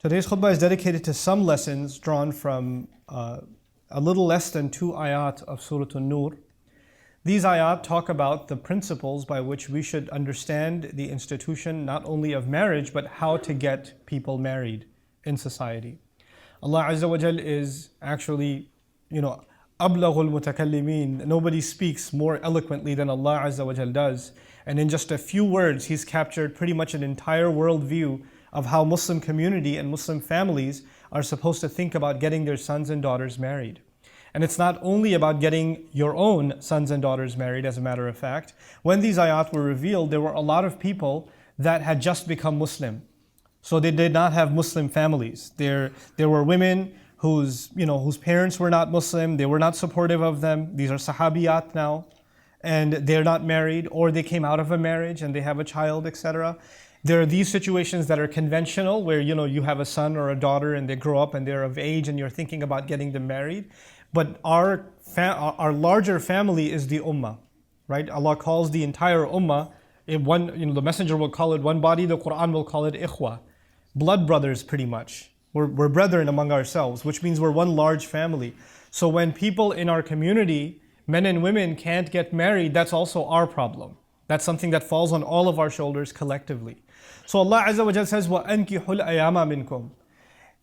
Today's khutbah is dedicated to some lessons drawn from a little less than 2 ayat of Surah An-Nur. These ayat talk about the principles by which we should understand the institution not only of marriage, but how to get people married in society. Allah Azza wa Jal is actually, أبلغ المتكلمين. Nobody speaks more eloquently than Allah Azza wa Jal does. And in just a few words, He's captured pretty much an entire worldview of how Muslim community and Muslim families are supposed to think about getting their sons and daughters married. And it's not only about getting your own sons and daughters married, as a matter of fact. When these ayat were revealed, there were a lot of people that had just become Muslim. So they did not have Muslim families. There were women whose parents were not Muslim, they were not supportive of them. These are sahabiyat now, and they're not married, or they came out of a marriage and they have a child, etc. There are these situations that are conventional, where you have a son or a daughter and they grow up and they're of age and you're thinking about getting them married. But our larger family is the ummah, right? Allah calls the entire ummah, the Messenger will call it one body, the Quran will call it ikhwa, blood brothers pretty much. We're brethren among ourselves, which means we're one large family. So when people in our community, men and women, can't get married, that's also our problem. That's something that falls on all of our shoulders collectively. So Allah Azza wa Jal says, وَأَنْكِحُ الْأَيَامَ مِنْكُمْ.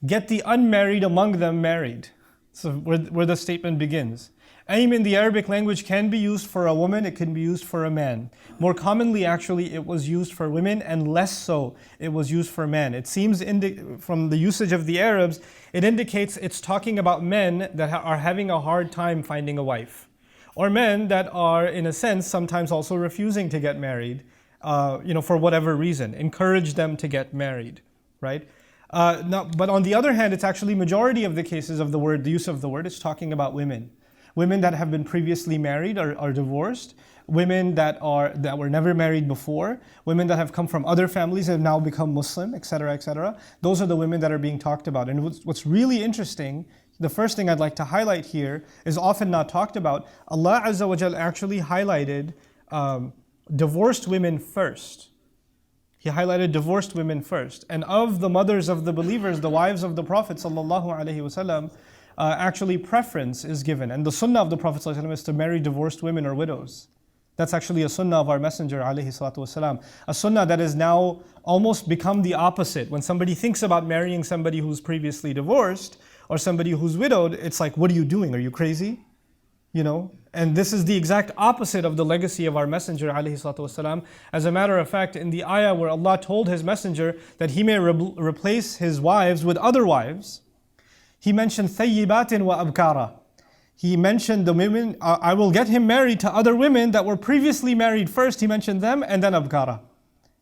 Get the unmarried among them married. So where the statement begins. Aim in the Arabic language can be used for a woman, it can be used for a man. More commonly, actually, it was used for women, and less so, it was used for men. It seems from the usage of the Arabs, it indicates it's talking about men that are having a hard time finding a wife. Or men that are, in a sense, sometimes also refusing to get married, for whatever reason. Encourage them to get married, right? But on the other hand, it's actually majority of the cases of the use of the word is talking about women. Women that have been previously married are divorced. Women that were never married before. Women that have come from other families and have now become Muslim, etc., etc. Those are the women that are being talked about. And what's really interesting, the first thing I'd like to highlight here is often not talked about. Allah Azza wa Jal actually highlighted divorced women first. He highlighted divorced women first. And of the mothers of the believers, the wives of the Prophet ﷺ, actually preference is given. And the sunnah of the Prophet ﷺ is to marry divorced women or widows. That's actually a sunnah of our Messenger ﷺ. A sunnah that has now almost become the opposite. When somebody thinks about marrying somebody who's previously divorced or somebody who's widowed, it's like, what are you doing? Are you crazy? And this is the exact opposite of the legacy of our Messenger ﷺ. As a matter of fact, in the ayah where Allah told His Messenger that he may replace his wives with other wives, He mentioned ثَيِّبَاتٍ وَأَبْكَارًا. He mentioned the women, I will get him married to other women that were previously married first. He mentioned them, and then abkara.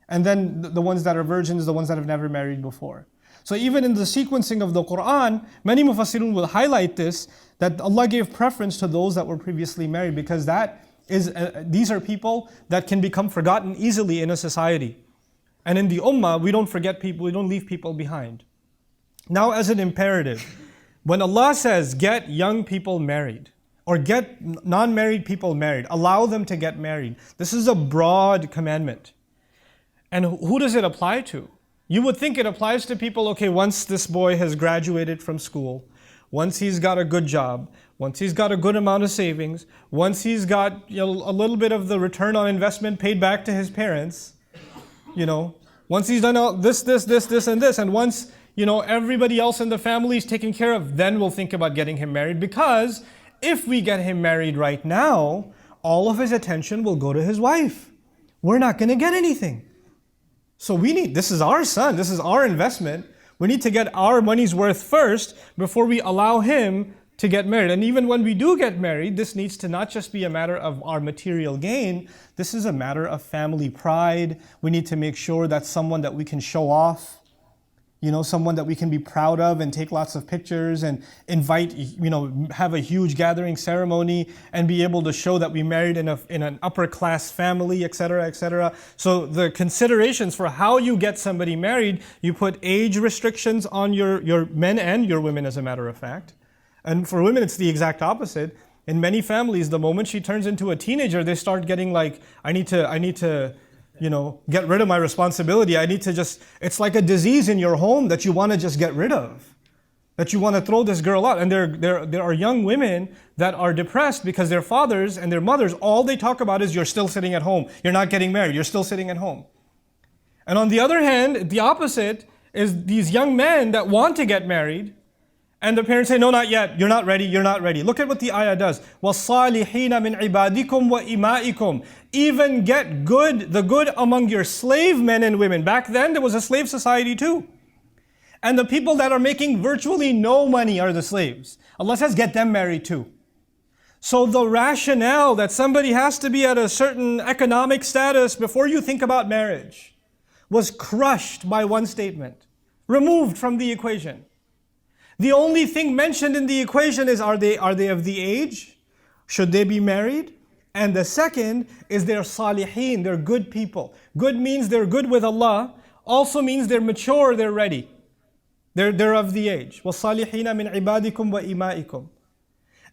And then the ones that are virgins, the ones that have never married before. So even in the sequencing of the Quran, many mufassirun will highlight this, that Allah gave preference to those that were previously married, because these are people that can become forgotten easily in a society. And in the ummah, we don't forget people, we don't leave people behind. Now, as an imperative, when Allah says get young people married, or get non-married people married, allow them to get married, this is a broad commandment. And who does it apply to? You would think it applies to people, okay, once this boy has graduated from school, once he's got a good job, once he's got a good amount of savings, once he's got a little bit of the return on investment paid back to his parents, once he's done all this, and this, and once everybody else in the family is taken care of, then we'll think about getting him married. Because if we get him married right now, all of his attention will go to his wife. We're not going to get anything. So this is our son, this is our investment. We need to get our money's worth first before we allow him to get married. And even when we do get married, this needs to not just be a matter of our material gain, this is a matter of family pride. We need to make sure that's someone that we can show off. Someone that we can be proud of and take lots of pictures and invite, have a huge gathering ceremony and be able to show that we married in an upper class family, etc., etc. So the considerations for how you get somebody married, you put age restrictions on your men and your women, as a matter of fact. And for women, it's the exact opposite. In many families, the moment she turns into a teenager, they start getting like, I need to get rid of my responsibility. I need to just, it's like a disease in your home that you want to just get rid of. That you want to throw this girl out. And there are young women that are depressed because their fathers and their mothers, all they talk about is you're still sitting at home. You're not getting married. You're still sitting at home. And on the other hand, the opposite is these young men that want to get married, and the parents say, no, not yet. You're not ready. You're not ready. Look at what the ayah does. وَالصَّالِحِينَ مِنْ عِبَادِكُمْ وَإِمَائِكُمْ. Even get the good among your slave men and women. Back then, there was a slave society too. And the people that are making virtually no money are the slaves. Allah says, get them married too. So the rationale that somebody has to be at a certain economic status before you think about marriage was crushed by one statement, removed from the equation. The only thing mentioned in the equation is, are they of the age? Should they be married? And the second is they're salihin, they're good people. Good means they're good with Allah, also means they're mature, they're ready. They're of the age. وَالصَّالِحِينَ مِنْ عِبَادِكُمْ وَإِمَائِكُمْ.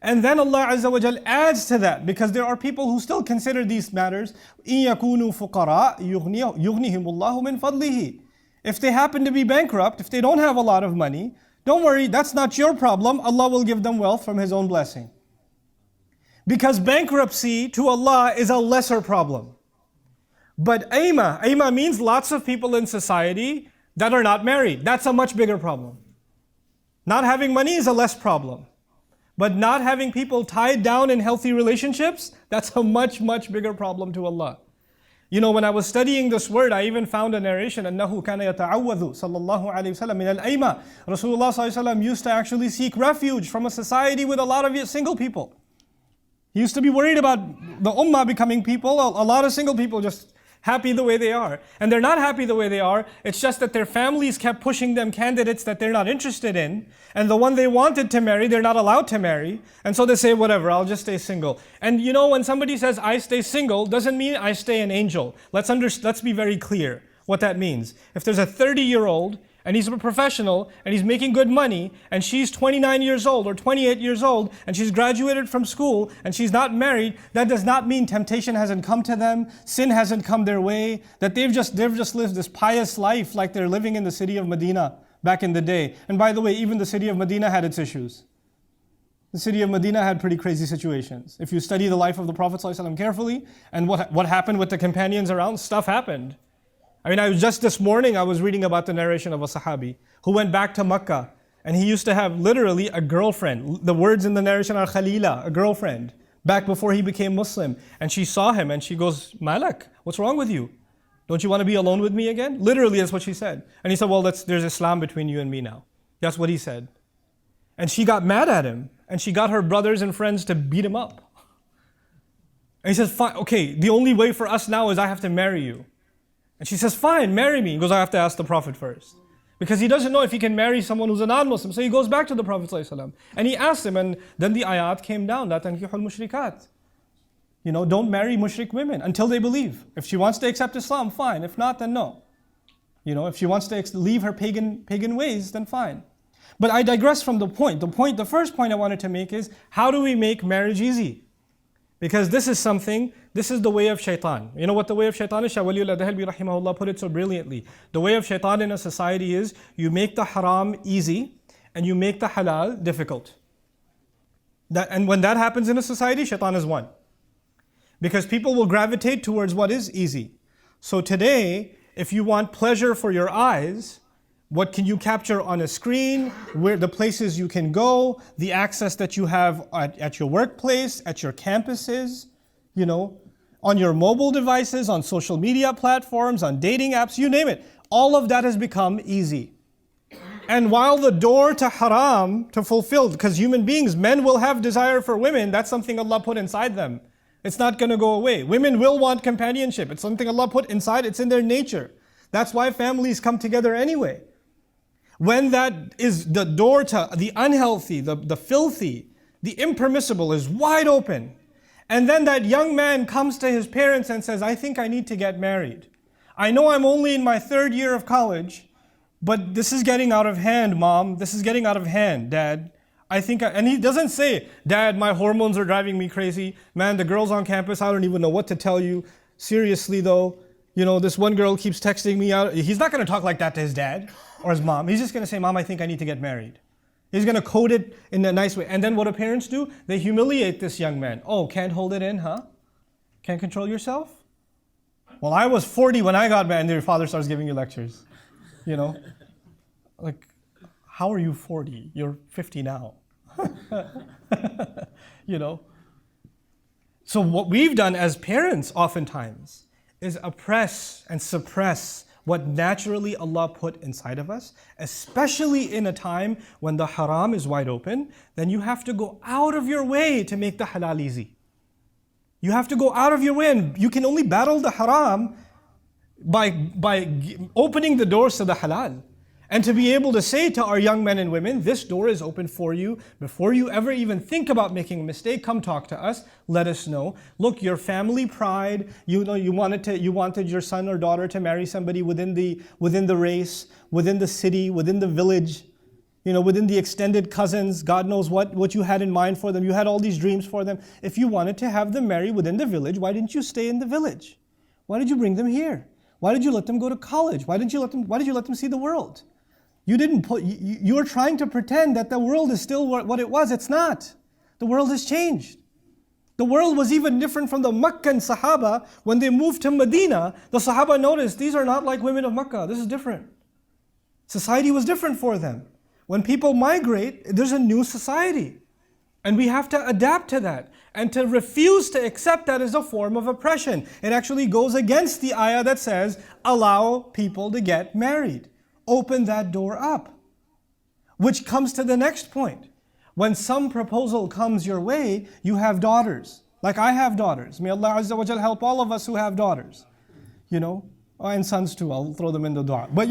And then Allah Azza wa Jal adds to that, because there are people who still consider these matters. إِن يَكُونُوا فُقَرَاء يُغْنِهِمُ اللَّهُ مِنْ فَضْلِهِ. If they happen to be bankrupt, if they don't have a lot of money, don't worry, that's not your problem. Allah will give them wealth from His own blessing. Because bankruptcy to Allah is a lesser problem. But aima means lots of people in society that are not married. That's a much bigger problem. Not having money is a less problem. But not having people tied down in healthy relationships, that's a much, much bigger problem to Allah. When I was studying this word, I even found a narration, أَنَّهُ كَانَ يَتَعَوَّذُ صَلَّى اللَّهُ عَلَيْهِ وسلم مِنَ الْأَيْمَةِ. Rasulullah ﷺ used to actually seek refuge from a society with a lot of single people. He used to be worried about the ummah becoming people, a lot of single people just happy the way they are. And they're not happy the way they are. It's just that their families kept pushing them candidates that they're not interested in. And the one they wanted to marry, they're not allowed to marry. And so they say, whatever, I'll just stay single. And when somebody says, I stay single, doesn't mean I stay an angel. Let's be very clear what that means. If there's a 30-year-old and he's a professional and he's making good money and she's 29 years old or 28 years old and she's graduated from school and she's not married, that does not mean temptation hasn't come to them, sin hasn't come their way, that they've just lived this pious life like they're living in the city of Medina back in the day. And by the way, even the city of Medina had its issues. The city of Medina had pretty crazy situations. If you study the life of the Prophet ﷺ carefully and what happened with the companions around, stuff happened. Just this morning I was reading about the narration of a Sahabi who went back to Makkah and he used to have literally a girlfriend. The words in the narration are Khalila, a girlfriend, back before he became Muslim. And she saw him and she goes, Malak, what's wrong with you? Don't you want to be alone with me again? Literally that's what she said. And he said, well, there's Islam between you and me now. That's what he said. And she got mad at him and she got her brothers and friends to beat him up. And he says, fine, okay, the only way for us now is I have to marry you. And she says, fine, marry me. He goes, I have to ask the Prophet first. Because he doesn't know if he can marry someone who's a non-Muslim. So he goes back to the Prophet ﷺ and he asks him, and then the ayat came down, لا تنكحوا المشركات. Don't marry mushrik women until they believe. If she wants to accept Islam, fine. If not, then no. If she wants to leave her pagan ways, then fine. But I digress from the point. The first point I wanted to make is, how do we make marriage easy? Because this is the way of shaitan. You know what the way of shaitan is? Shah Waliullah Dahalbi rahimahullah put it so brilliantly. The way of shaitan in a society is, you make the haram easy and you make the halal difficult. And when that happens in a society, shaitan is won. Because people will gravitate towards what is easy. So today, if you want pleasure for your eyes, what can you capture on a screen, where the places you can go, the access that you have at your workplace, at your campuses, on your mobile devices, on social media platforms, on dating apps, you name it. All of that has become easy. And while the door to haram, to fulfill, because human beings, men will have desire for women, that's something Allah put inside them. It's not going to go away. Women will want companionship. It's something Allah put inside, it's in their nature. That's why families come together anyway. When that is the door to the unhealthy, the filthy, the impermissible is wide open. And then that young man comes to his parents and says, I think I need to get married. I know I'm only in my 3rd year of college, but this is getting out of hand, Mom. This is getting out of hand, Dad. And he doesn't say, Dad, my hormones are driving me crazy. Man, the girls on campus, I don't even know what to tell you. Seriously though, This one girl keeps texting me out. He's not going to talk like that to his dad or his mom. He's just going to say, Mom, I think I need to get married. He's going to code it in a nice way. And then what do parents do? They humiliate this young man. Oh, can't hold it in, huh? Can't control yourself? Well, I was 40 when I got married, and your father starts giving you lectures. Like, how are you 40? You're 50 now. So what we've done as parents oftentimes is oppress and suppress what naturally Allah put inside of us, especially in a time when the haram is wide open. Then you have to go out of your way to make the halal easy. You have to go out of your way, and you can only battle the haram by opening the doors to the halal. And to be able to say to our young men and women, this door is open for you. Before you ever even think about making a mistake, come talk to us. Let us know. Look, your family pride, you wanted your son or daughter to marry somebody within the race, within the city, within the village, within the extended cousins. God knows what you had in mind for them. You had all these dreams for them. If you wanted to have them marry within the village, why didn't you stay in the village? Why did you bring them here? Why did you let them go to college? Why did you let them see the world? You were trying to pretend that the world is still what it was. It's not. The world has changed. The world was even different from the Meccan Sahaba. When they moved to Medina, the Sahaba noticed these are not like women of Mecca. This is different. Society was different for them. When people migrate, there's a new society. And we have to adapt to that. And to refuse to accept that is a form of oppression. It actually goes against the ayah that says, allow people to get married. Open that door up. Which comes to the next point. When some proposal comes your way, you have daughters. Like I have daughters. May Allah Azza wa Jal help all of us who have daughters. And sons too. I'll throw them in the dua. But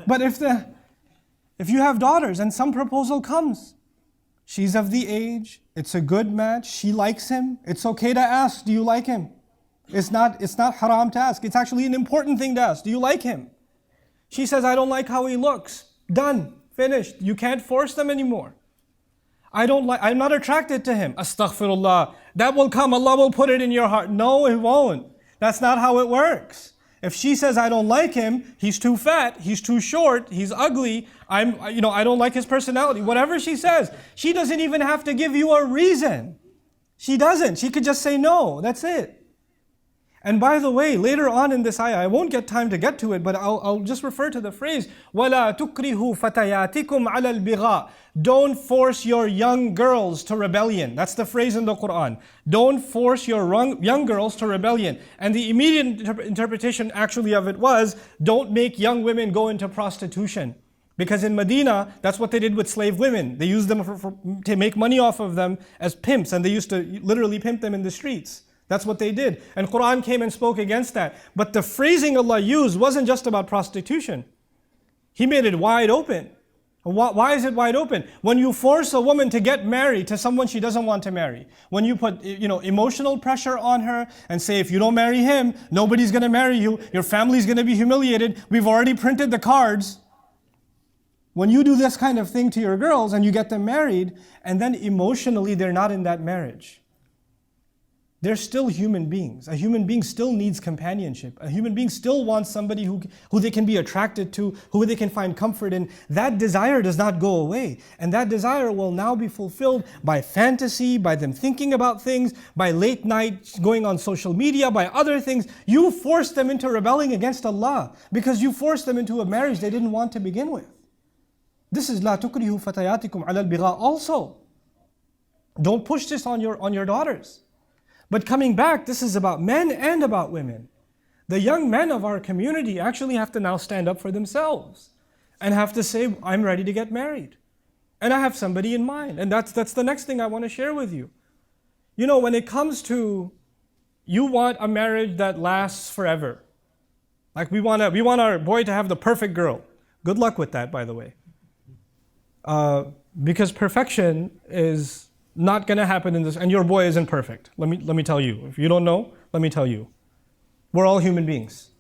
but if you have daughters and some proposal comes, she's of the age, it's a good match, she likes him, it's okay to ask, do you like him? It's not haram to ask. It's actually an important thing to ask. Do you like him? She says, I don't like how he looks. Done. Finished. You can't force them anymore. I'm not attracted to him. Astaghfirullah. That will come. Allah will put it in your heart. No, it won't. That's not how it works. If she says, I don't like him, he's too fat, he's too short, he's ugly, I don't like his personality, whatever she says, she doesn't even have to give you a reason. She doesn't. She could just say no. That's it. And by the way, later on in this ayah, I won't get time to get to it, but I'll just refer to the phrase, وَلَا تُكْرِهُ فَتَيَاتِكُمْ عَلَى الْبِغَاءِ. Don't force your young girls to rebellion. That's the phrase in the Quran. Don't force your young girls to rebellion. And the immediate interpretation actually of it was, don't make young women go into prostitution. Because in Medina, that's what they did with slave women. They used them to make money off of them as pimps, and they used to literally pimp them in the streets. That's what they did. And Quran came and spoke against that. But the phrasing Allah used wasn't just about prostitution. He made it wide open. Why is it wide open? When you force a woman to get married to someone she doesn't want to marry, when you put emotional pressure on her and say, if you don't marry him, nobody's going to marry you, your family's going to be humiliated, we've already printed the cards. When you do this kind of thing to your girls and you get them married, and then emotionally they're not in that marriage, they're still human beings. A human being still needs companionship. A human being still wants somebody who they can be attracted to, who they can find comfort in. That desire does not go away. And that desire will now be fulfilled by fantasy, by them thinking about things, by late night going on social media, by other things. You force them into rebelling against Allah because you forced them into a marriage they didn't want to begin with. This is لا تكرهوا فتياتكم على البغاء also. Don't push this on your daughters. But coming back, this is about men and about women. The young men of our community actually have to now stand up for themselves and have to say, I'm ready to get married. And I have somebody in mind. And that's the next thing I want to share with you. When it comes to, you want a marriage that lasts forever. Like we want our boy to have the perfect girl. Good luck with that, by the way. Because perfection is not going to happen in this, and your boy isn't perfect. Let me tell you. If you don't know, let me tell you. We're all human beings,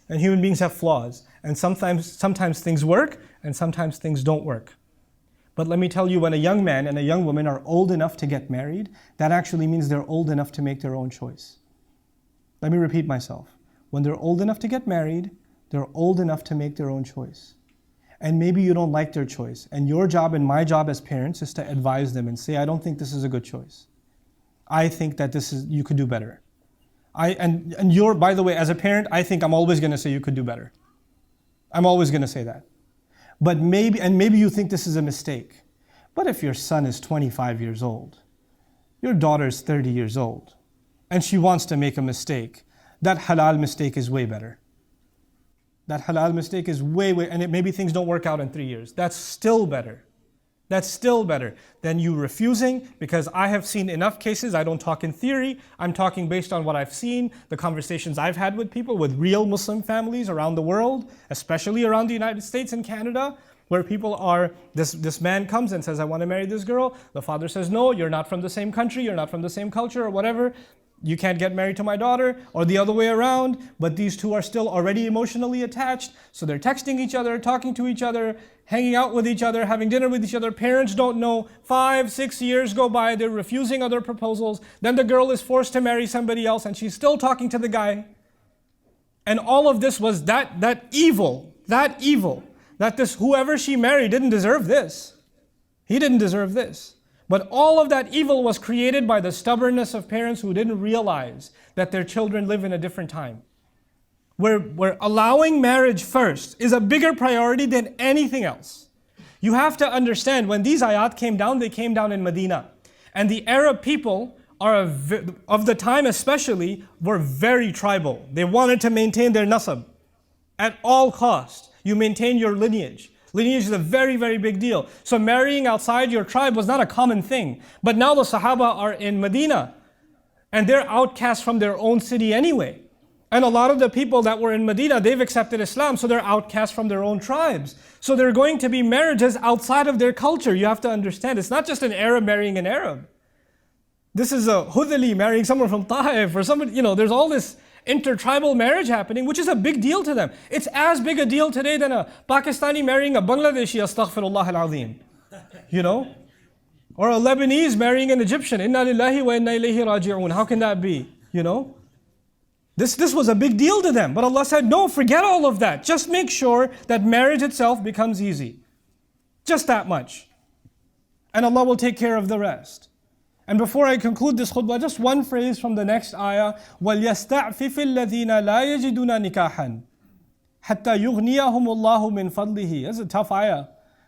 and human beings have flaws, and sometimes things work, and sometimes things don't work. But let me tell you, when a young man and a young woman are old enough to get married, that actually means they're old enough to make their own choice. Let me repeat myself. When they're old enough to get married, they're old enough to make their own choice. And maybe you don't like their choice. And your job and my job as parents is to advise them and say, I don't think this is a good choice. I think that you could do better. By the way, as a parent, I think I'm always going to say you could do better. I'm always going to say that. But maybe you think this is a mistake. But if your son is 25 years old, your daughter's 30 years old, and she wants to make a mistake, that halal mistake is way better. That halal mistake is and maybe things don't work out in 3 years. That's still better. That's still better than you refusing, because I have seen enough cases. I don't talk in theory. I'm talking based on what I've seen, the conversations I've had with people, with real Muslim families around the world, especially around the United States and Canada, where people this man comes and says, I want to marry this girl. The father says, no, you're not from the same country, you're not from the same culture or whatever. You can't get married to my daughter, or the other way around, but these two are still already emotionally attached. So they're texting each other, talking to each other, hanging out with each other, having dinner with each other. Parents don't know. 5, 6 years go by, they're refusing other proposals. Then the girl is forced to marry somebody else and she's still talking to the guy. And all of this was that evil, that this whoever she married didn't deserve this. He didn't deserve this. But all of that evil was created by the stubbornness of parents who didn't realize that their children live in a different time. Where allowing marriage first is a bigger priority than anything else. You have to understand, when these ayat came down, they came down in Medina. And the Arab people of the time especially were very tribal. They wanted to maintain their nasab at all costs. You maintain your lineage. Lineage is a very, very big deal. So marrying outside your tribe was not a common thing. But now the Sahaba are in Medina, and they're outcasts from their own city anyway. And a lot of the people that were in Medina, they've accepted Islam, so they're outcasts from their own tribes. So there are going to be marriages outside of their culture. You have to understand, it's not just an Arab marrying an Arab. This is a Hudali marrying someone from Taif, or somebody, there's all this intertribal marriage happening, which is a big deal to them. It's as big a deal today than a Pakistani marrying a Bangladeshi, astaghfirullah al-azim. Or a Lebanese marrying an Egyptian. Inna lillahi wa inna ilayhi raji'un. How can that be? This was a big deal to them. But Allah said, no, forget all of that. Just make sure that marriage itself becomes easy. Just that much. And Allah will take care of the rest. And before I conclude this khutbah, just one phrase from the next ayah. وَلْيَسْتَعْفِفِ الَّذِينَ لَا يَجِدُونَ نِكَاحًا حَتَّى يُغْنِيَهُمُ اللَّهُ مِنْ فَضْلِهِ. That's a tough ayah.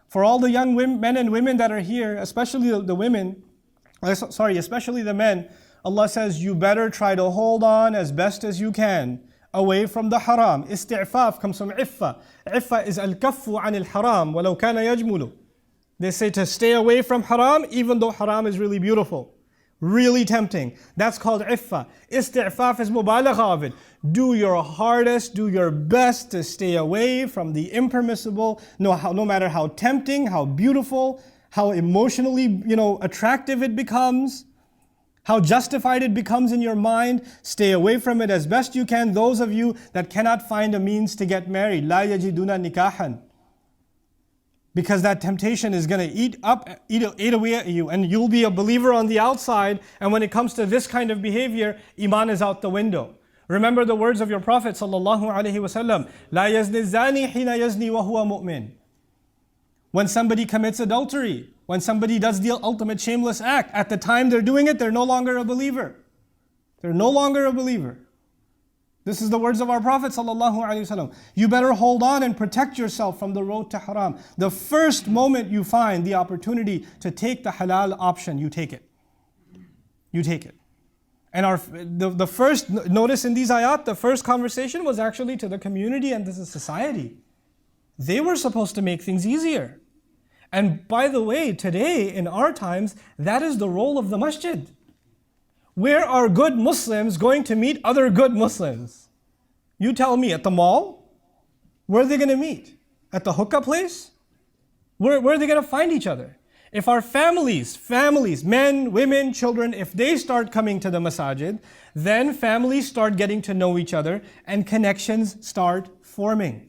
For all the young men and women that are here, especially the men, Allah says, you better try to hold on as best as you can away from the haram. Isti'faf comes from iffa. Iffa is al-kaffu anil haram walau kana yajmulu. They say to stay away from haram even though haram is really beautiful, really tempting. That's called iffa. Isti'faf is mubalagha of it. Do your hardest, do your best to stay away from the impermissible, no matter how tempting, how beautiful, how emotionally attractive it becomes, how justified it becomes in your mind. Stay away from it as best you can. Those of you that cannot find a means to get married, la yajiduna nikahan. Because that temptation is going to eat away at you, and you'll be a believer on the outside, and when it comes to this kind of behavior, iman is out the window. Remember the words of your Prophet sallallahu alaihi wasallam, la yazni zani hina yazni wa huwa mu'min. When somebody commits adultery, when somebody does the ultimate shameless act, at the time they're doing it, they're no longer a believer. They're no longer a believer. This is the words of our Prophet ﷺ. You better hold on and protect yourself from the road to haram. The first moment you find the opportunity to take the halal option, you take it. You take it. And the first, notice in these ayat, the first conversation was actually to the community and to the society. They were supposed to make things easier. And by the way, today, in our times, that is the role of the masjid. Where are good Muslims going to meet other good Muslims? You tell me, at the mall? Where are they going to meet? At the hookah place? Where are they going to find each other? If our families, men, women, children, if they start coming to the masajid, then families start getting to know each other and connections start forming.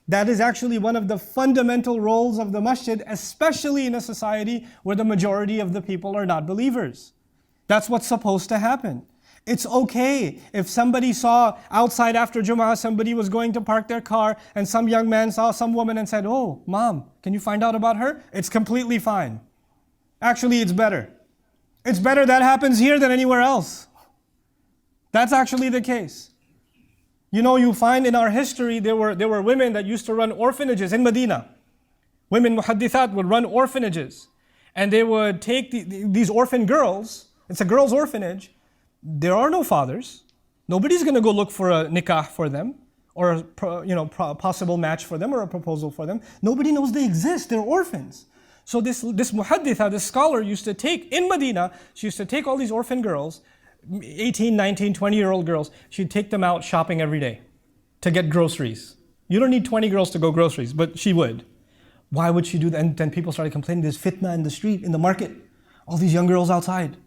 That is actually one of the fundamental roles of the masjid, especially in a society where the majority of the people are not believers. That's what's supposed to happen. It's okay if somebody saw outside after Jummah, somebody was going to park their car and some young man saw some woman and said, "Oh, mom, can you find out about her?" It's completely fine. Actually, it's better. It's better that happens here than anywhere else. That's actually the case. You know, you find in our history, there were women that used to run orphanages in Medina. Women muhaddithat would run orphanages. And they would take these orphan girls. It's a girls' orphanage. There are no fathers. Nobody's going to go look for a nikah for them, or a possible match for them, or a proposal for them. Nobody knows they exist. They're orphans. So this muhadditha, this scholar used to take, in Medina, she used to take all these orphan girls, 18, 19, 20-year-old girls, she'd take them out shopping every day to get groceries. You don't need 20 girls to go groceries, but she would. Why would she do that? And then people started complaining, there's fitna in the street, in the market. All these young girls outside.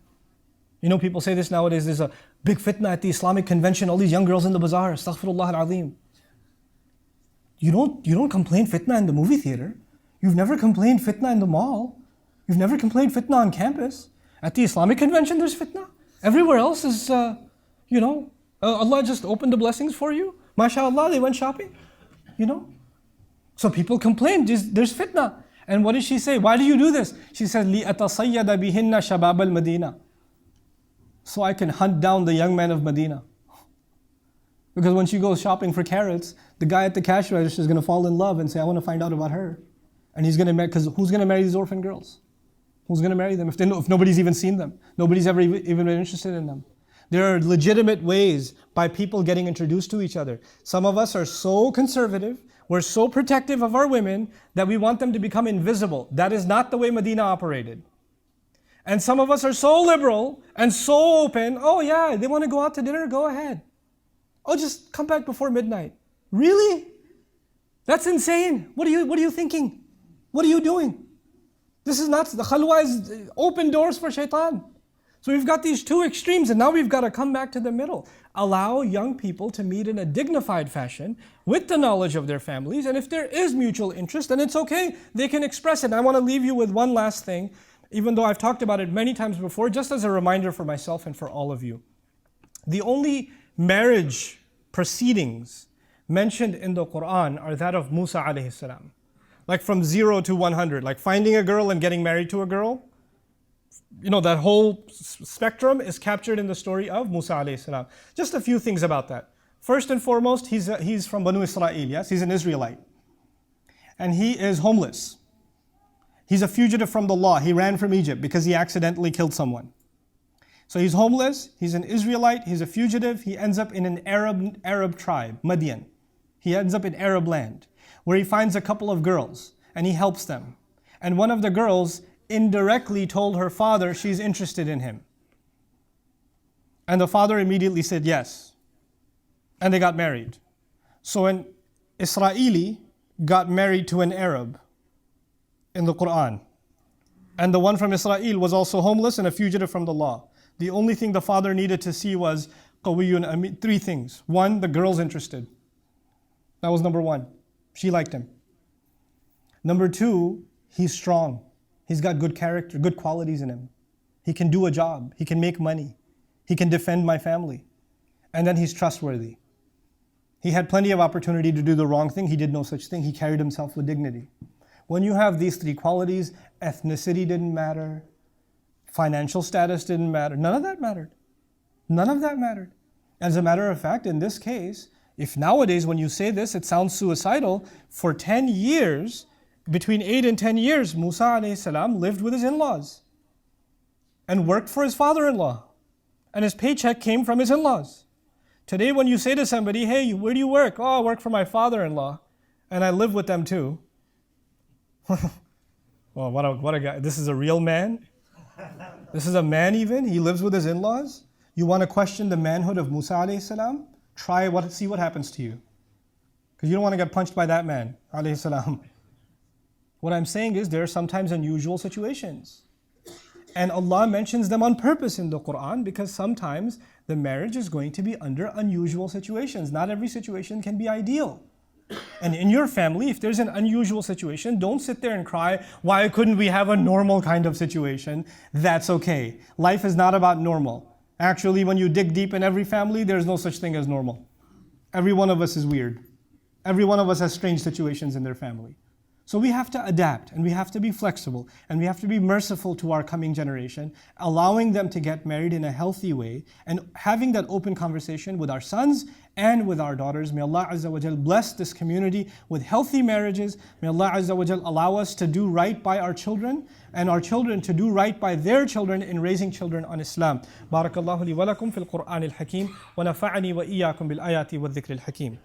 You know, people say this nowadays, there's a big fitna at the Islamic convention, all these young girls in the bazaar, astaghfirullah al-azim. You don't complain fitna in the movie theater. You've never complained fitna in the mall. You've never complained fitna on campus. At the Islamic convention, there's fitna. Everywhere else is, Allah just opened the blessings for you. MashaAllah, they went shopping. So people complain, there's fitna. And what does she say? Why do you do this? She says, لِأَتَصَيَّدَ بِهِنَّ شَبَابَ الْمَدِينَةِ. So I can hunt down the young men of Medina. Because when she goes shopping for carrots, the guy at the cash register is going to fall in love and say, I want to find out about her. And he's going to marry, because who's going to marry these orphan girls? Who's going to marry them if nobody's even seen them? Nobody's ever even been interested in them. There are legitimate ways by people getting introduced to each other. Some of us are so conservative, we're so protective of our women that we want them to become invisible. That is not the way Medina operated. And some of us are so liberal and so open. Oh yeah, they want to go out to dinner, go ahead. Oh, just come back before midnight. Really? That's insane. What are you thinking? What are you doing? This is not, the khalwa is open doors for shaitan. So we've got these two extremes, and now we've got to come back to the middle. Allow young people to meet in a dignified fashion with the knowledge of their families, and if there is mutual interest, then it's okay. They can express it. And I want to leave you with one last thing, even though I've talked about it many times before, just as a reminder for myself and for all of you. The only marriage proceedings mentioned in the Quran are that of Musa alayhi salam. Like from 0 to 100, like finding a girl and getting married to a girl. That whole spectrum is captured in the story of Musa alayhi salam. Just a few things about that. First and foremost, he's from Banu Israel, yes? He's an Israelite. And he is homeless. He's a fugitive from the law. He ran from Egypt because he accidentally killed someone. So he's homeless, he's an Israelite, he's a fugitive, he ends up in an Arab tribe, Madian. He ends up in Arab land, where he finds a couple of girls, and he helps them. And one of the girls indirectly told her father she's interested in him. And the father immediately said yes. And they got married. So an Israeli got married to an Arab in the Quran. And the one from Israel was also homeless and a fugitive from the law. The only thing the father needed to see was three things. One, the girl's interested. That was number one. She liked him. Number two, he's strong. He's got good character, good qualities in him. He can do a job. He can make money. He can defend my family. And then he's trustworthy. He had plenty of opportunity to do the wrong thing. He did no such thing. He carried himself with dignity. When you have these three qualities, ethnicity didn't matter, financial status didn't matter. None of that mattered. None of that mattered. As a matter of fact, in this case, if nowadays when you say this, it sounds suicidal, for 10 years, between 8 and 10 years, Musa alayhi salam lived with his in-laws and worked for his father-in-law. And his paycheck came from his in-laws. Today when you say to somebody, hey, where do you work? Oh, I work for my father-in-law and I live with them too. Well, what a guy. This is a real man? This is a man even? He lives with his in-laws? You want to question the manhood of Musa alayhi salam? See what happens to you. Because you don't want to get punched by that man alayhi salam. What I'm saying is there are sometimes unusual situations. And Allah mentions them on purpose in the Quran because sometimes the marriage is going to be under unusual situations. Not every situation can be ideal. And in your family, if there's an unusual situation, don't sit there and cry, why couldn't we have a normal kind of situation? That's okay. Life is not about normal. Actually, when you dig deep in every family, there's no such thing as normal. Every one of us is weird. Every one of us has strange situations in their family. So we have to adapt, and we have to be flexible, and we have to be merciful to our coming generation, allowing them to get married in a healthy way, and having that open conversation with our sons and with our daughters. May Allah Azza wa Jal bless this community with healthy marriages. May Allah Azza wa Jal allow us to do right by our children, and our children to do right by their children in raising children on Islam. Barakallahu li wa lakum fil Qur'an al-Hakim, wa nafa'ani wa iyyakum bil ayati wa dhikr al-Hakim.